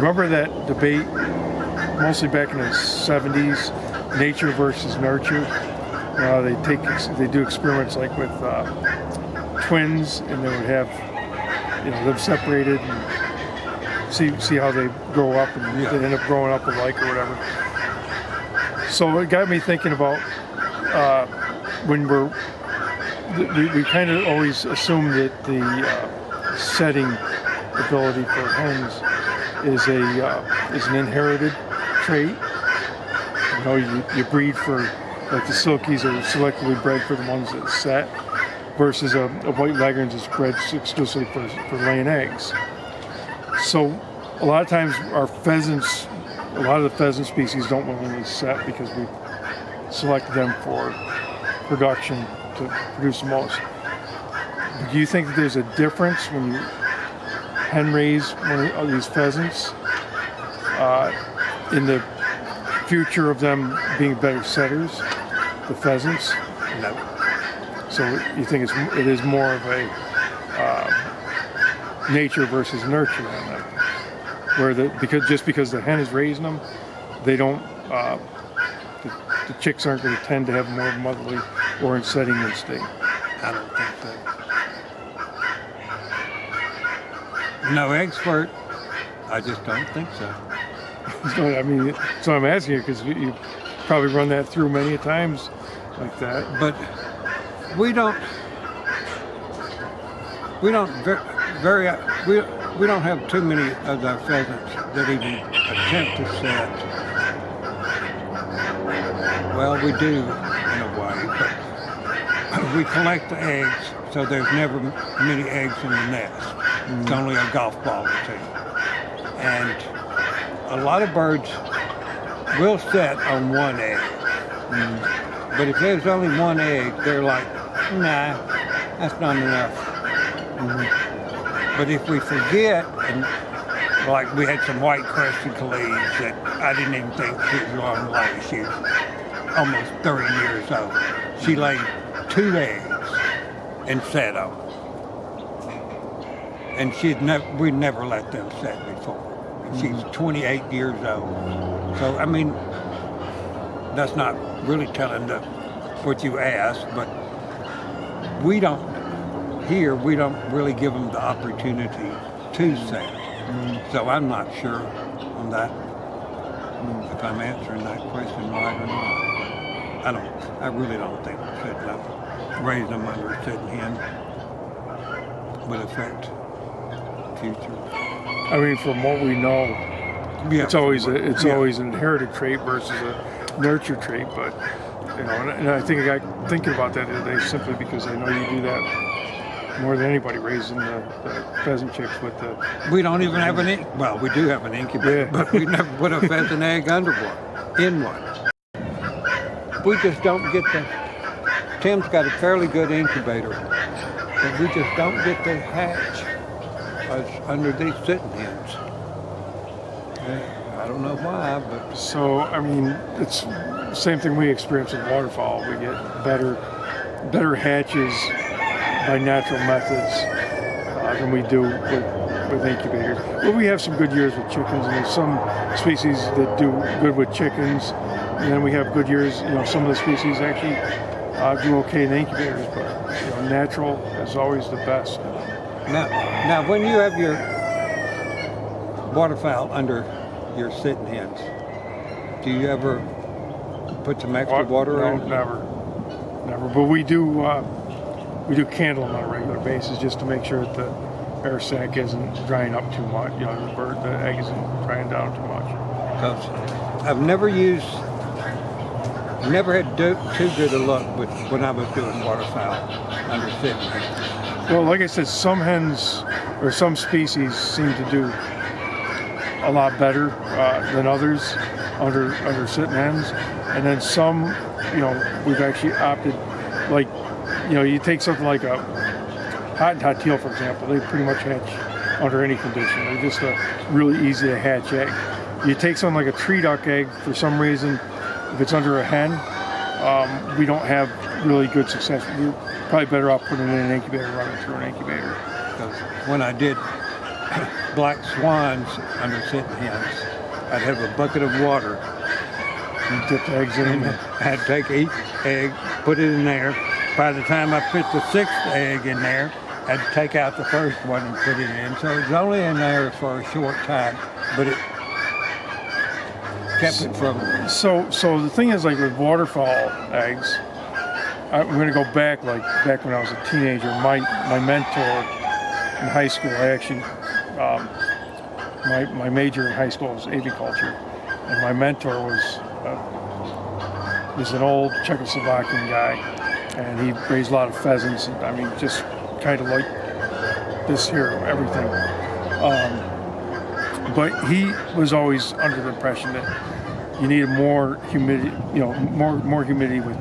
remember that debate, mostly back in the 70s, nature versus nurture. They do experiments like with twins, and they would have them separated and see how they grow up, and they end up growing up alike or whatever. So it got me thinking about when we kind of always assume that the setting ability for hens is an inherited trait. You breed for, like the silkies are selectively bred for the ones that set, versus a white leghorn is bred exclusively for laying eggs. So a lot of times a lot of the pheasant species don't willingly set because we selected them for production to produce the most. Do you think that there's a difference when you hen raise one of these pheasants in the future of them being better setters, the pheasants? No. So you think it is more of a nature versus nurture on them, where because the hen is raising them, they don't the chicks aren't going to tend to have more motherly or setting instinct. I don't think so. No expert. I just don't think so. So, I mean, so I'm asking you because you probably run that through many times like that. But we don't have too many of our pheasants that even attempt to set. Well, we do in a way, but we collect the eggs, so there's never many eggs in the nest. It's only a golf ball or two. And a lot of birds will set on one egg. But if there's only one egg, they're like, nah, that's not enough. But if we forget, and like we had some white crested colleagues that I didn't even think she was going to lay. She's almost 30 years old. She laid 2 eggs and set them. And we'd never let them set before. She's 28 years old. So, I mean, that's not really telling what you asked, but we don't really give them the opportunity to set. So I'm not sure on that, if I'm answering that question right or not. I really don't think setting up, raising them under a sitting hen would affect the future. I mean, from what we know, it's always an inherited trait versus a nurture trait. But and I think I got thinking about that the other day simply because I know you do that more than anybody, raising the pheasant chicks with the. We don't even have well, we do have an incubator, but we never put a pheasant egg under one, in one. We just don't get Tim's got a fairly good incubator, but we just don't get the hatch under these sitting hens. I don't know why, but... So, I mean, it's the same thing we experience with waterfowl. We get better hatches by natural methods than we do with incubators. But we have some good years with chickens, and there's some species that do good with chickens, and then we have good years, some of the species actually do okay in incubators, but natural is always the best. Now, when you have your waterfowl under your sitting hens, do you ever put some extra water in? No, never. But we do candle them on a regular basis just to make sure that the air sac isn't drying up too much. The egg isn't drying down too much. Because I've never had too good a luck when I was doing waterfowl under sitting hens. Well, like I said, some hens or some species seem to do a lot better than others under sitting hens, and then some, we've actually opted, like, you take something like a hottentot teal, for example. They pretty much hatch under any condition. They're just a really easy to hatch egg. You take something like a tree duck egg, for some reason, if it's under a hen, we don't have really good success. We're probably better off putting it in an incubator, running through an incubator. Because when I did black swans under sitting hens, I'd have a bucket of water. You dip the eggs in And them. I'd take each egg, put it in there. By the time I put the sixth egg in there, I'd take out the first one and put it in. So it was only in there for a short time, but it kept it from. So the thing is, like with waterfowl eggs, I'm going to go back when I was a teenager. My mentor in high school, I actually, my major in high school was aviculture, and my mentor was an old Czechoslovakian guy, and he raised a lot of pheasants. And, I mean, just kind of like this here, everything. But he was always under the impression that you needed more humidity, more humidity with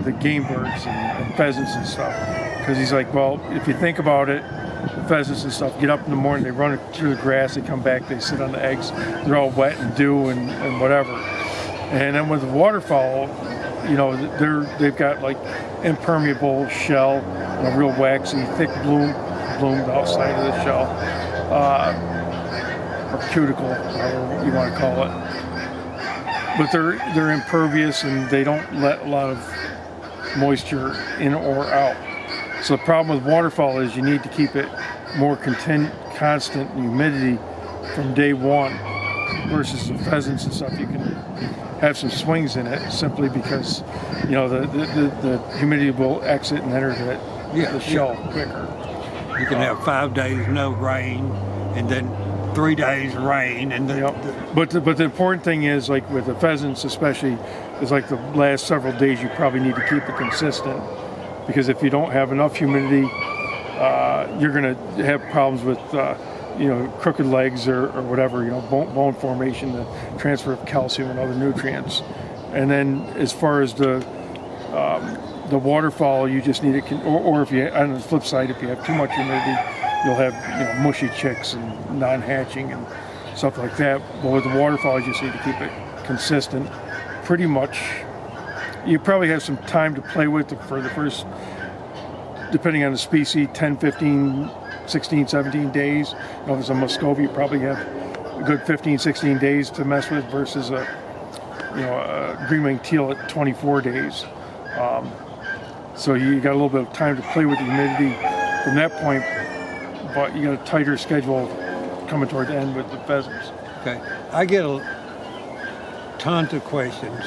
the game birds and pheasants and stuff. Because he's like, well, if you think about it, the pheasants and stuff get up in the morning, they run through the grass, they come back, they sit on the eggs, they're all wet and dew and whatever. And then with the waterfowl, they've got like impermeable shell, a real waxy, thick bloom outside of the shell, or cuticle, however you want to call it. But they're impervious and they don't let a lot of moisture in or out. So the problem with waterfowl is you need to keep it more constant humidity from day one, versus the pheasants and stuff. You can have some swings in it simply because the humidity will exit and enter the shell quicker. You can have 5 days no rain, and then 3 days rain, and then. But the important thing is, like with the pheasants especially, is like the last several days you probably need to keep it consistent, because if you don't have enough humidity, you're going to have problems with crooked legs or whatever, bone formation, the transfer of calcium and other nutrients. And then as far as the waterfowl, you just need it, or if you, on the flip side, if you have too much humidity, you'll have mushy chicks and non-hatching and stuff like that. But with the waterfowl, you just need to keep it consistent. Pretty much, you probably have some time to play with for the first, depending on the species, 10, 15, 16, 17 days. If it's a Muscovy, you probably have a good 15, 16 days to mess with versus a green-winged teal at 24 days. So you got a little bit of time to play with the humidity from that point, but you got a tighter schedule coming toward the end with the pheasants. Okay, I get tons of questions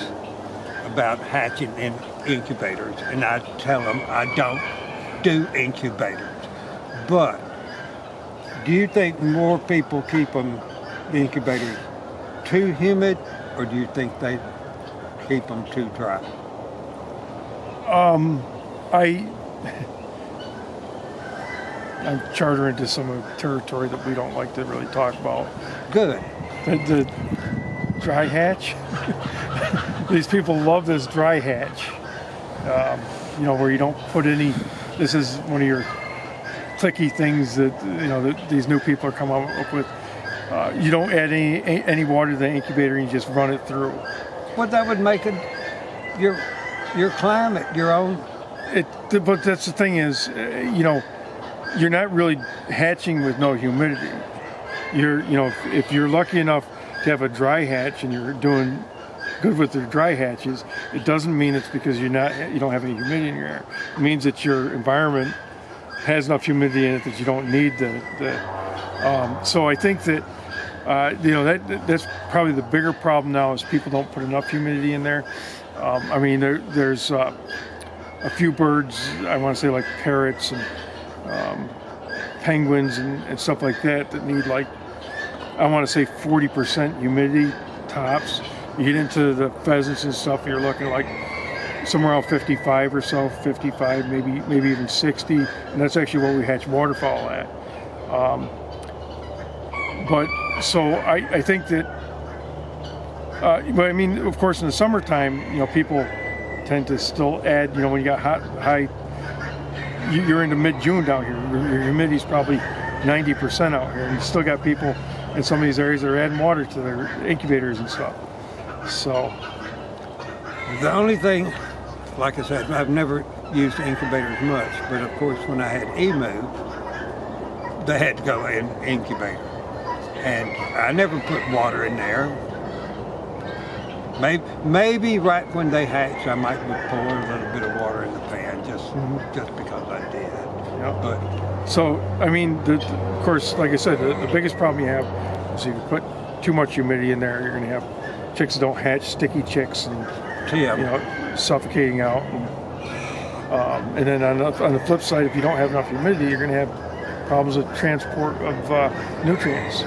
about hatching in incubators, and I tell them I don't do incubators. But do you think more people keep the incubators too humid, or do you think they keep them too dry? I'm chartering into some territory that we don't like to really talk about. Good. The dry hatch. These people love this dry hatch. Where you don't put any. This is one of your clicky things that these new people are coming up with. You don't add any water to the incubator, and you just run it through. Well, that would make it your climate, your own. But that's the thing is, you're not really hatching with no humidity. If you're lucky enough to have a dry hatch and you're doing good with the dry hatches, it doesn't mean it's because you don't have any humidity in your air. It means that your environment has enough humidity in it that you don't need so I think that that's probably the bigger problem now is people don't put enough humidity in there. There's a few birds, I want to say like parrots and penguins and stuff like that need like, I want to say 40% humidity tops. You get into the pheasants and stuff, you're looking like somewhere around 55 or so, 55, maybe even 60, and that's actually what we hatch waterfowl at. But so I think that, of course, in the summertime, people tend to still add, when you got high, you're into mid-June down here, your humidity's probably 90% out here, and you still got people in some of these areas that are adding water to their incubators and stuff. So the only thing, like I said, I've never used incubators much, but of course when I had emu, they had to go in incubator. And I never put water in there. Maybe right when they hatch, I might pour a little bit of water in the pan, just because I did. Yeah. But So, I mean, of course, like I said, the biggest problem you have is if you put too much humidity in there, you're going to have chicks that don't hatch, sticky chicks, and suffocating out. And then on the flip side, if you don't have enough humidity, you're going to have problems with transport of nutrients.